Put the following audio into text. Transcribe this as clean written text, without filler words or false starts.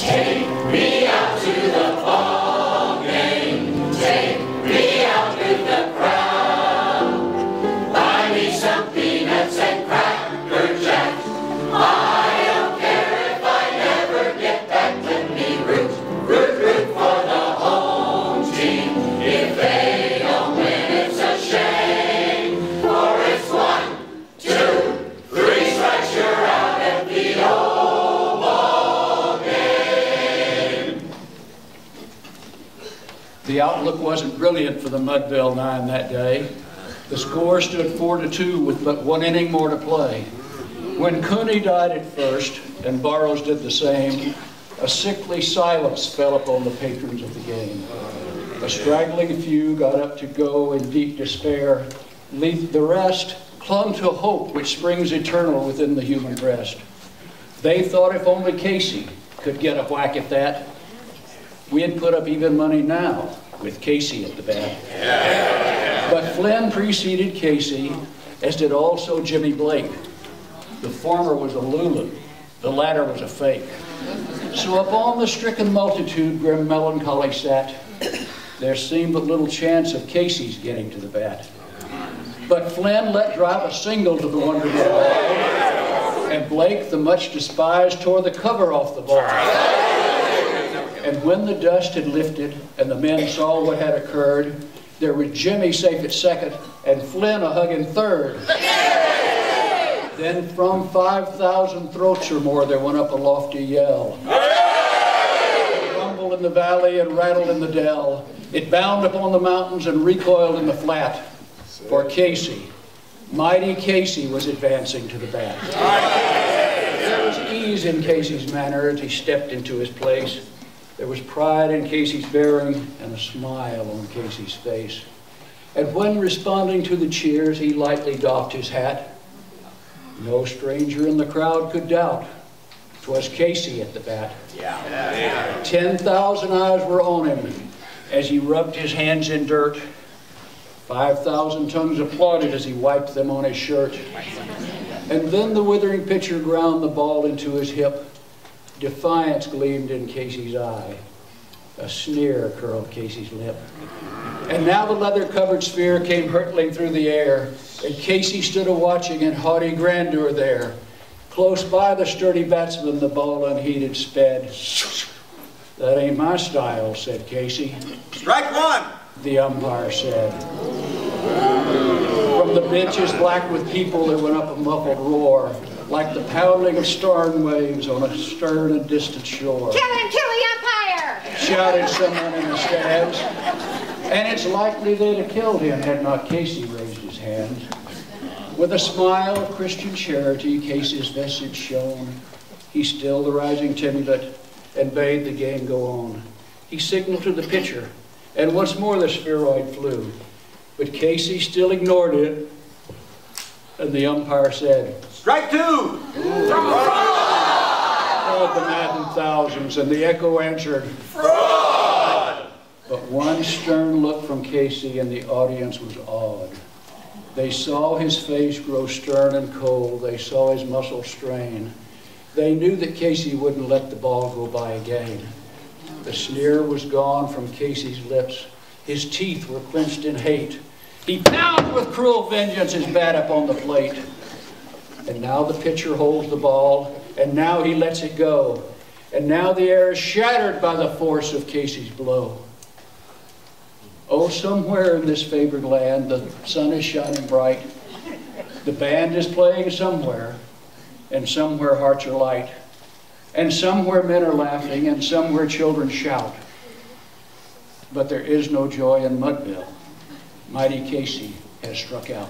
Take me out to the ball game. Take me out with the crowd. Buy me some peanuts and Cracker Jacks. I don't care if I never get back. Let me root for the home team. If they don't win, it's a shame. For it's 1, 2, 3 strikes, you're out at the old ball game. The outlook wasn't brilliant for the Mudville Nine that day. The score stood 4-2 with but 1 inning more to play. When Cooney died at first, and Burroughs did the same, a sickly silence fell upon the patrons of the game. A straggling few got up to go in deep despair. The rest clung to hope which springs eternal within the human breast. They thought if only Casey could get a whack at that, we'd put up even money now with Casey at the bat. But Flynn preceded Casey, as did also Jimmy Blake. The former was a Lulin, the latter was a fake. So upon the stricken multitude grim melancholy sat. There seemed but little chance of Casey's getting to the bat. But Flynn let drive a single to the wonderful ball, and Blake, the much despised, tore the cover off the ball. And when the dust had lifted and the men saw what had occurred, there was Jimmy safe at second and Flynn a hugging third. Then from 5,000 throats or more there went up a lofty yell. It rumbled in the valley and rattled in the dell. It bound upon the mountains and recoiled in the flat. For Casey, mighty Casey, was advancing to the bat. There was ease in Casey's manner as he stepped into his place. There was pride in Casey's bearing and a smile on Casey's face. And when responding to the cheers, he lightly doffed his hat. No stranger in the crowd could doubt 'twas Casey at the bat. 10,000 eyes were on him as he rubbed his hands in dirt. 5,000 tongues applauded as he wiped them on his shirt. And then the withering pitcher ground the ball into his hip. Defiance gleamed in Casey's eye. A sneer curled Casey's lip. And now the leather-covered sphere came hurtling through the air, and Casey stood a-watching in haughty grandeur there. Close by the sturdy batsman the ball unheeded sped. That ain't my style, said Casey. Strike 1, the umpire said. From the benches black with people there went up a muffled roar, like the pounding of storm waves on a stern and distant shore. Kill him, kill the umpire! Shouted someone in the stands. And it's likely they'd have killed him had not Casey raised his hand. With a smile of Christian charity, Casey's visage shone. He stilled the rising tumult and bade the game go on. He signaled to the pitcher, and once more the spheroid flew. But Casey still ignored it, and the umpire said, strike 2! Called the maddened thousands, and the echo answered, fraud! But one stern look from Casey and the audience was awed. They saw his face grow stern and cold. They saw his muscles strain. They knew that Casey wouldn't let the ball go by again. The sneer was gone from Casey's lips. His teeth were clenched in hate. He pounded with cruel vengeance his bat up on the plate. And now the pitcher holds the ball, and now he lets it go. And now the air is shattered by the force of Casey's blow. Oh, somewhere in this favored land, the sun is shining bright. The band is playing somewhere, and somewhere hearts are light. And somewhere men are laughing, and somewhere children shout. But there is no joy in Mudville. Mighty Casey has struck out.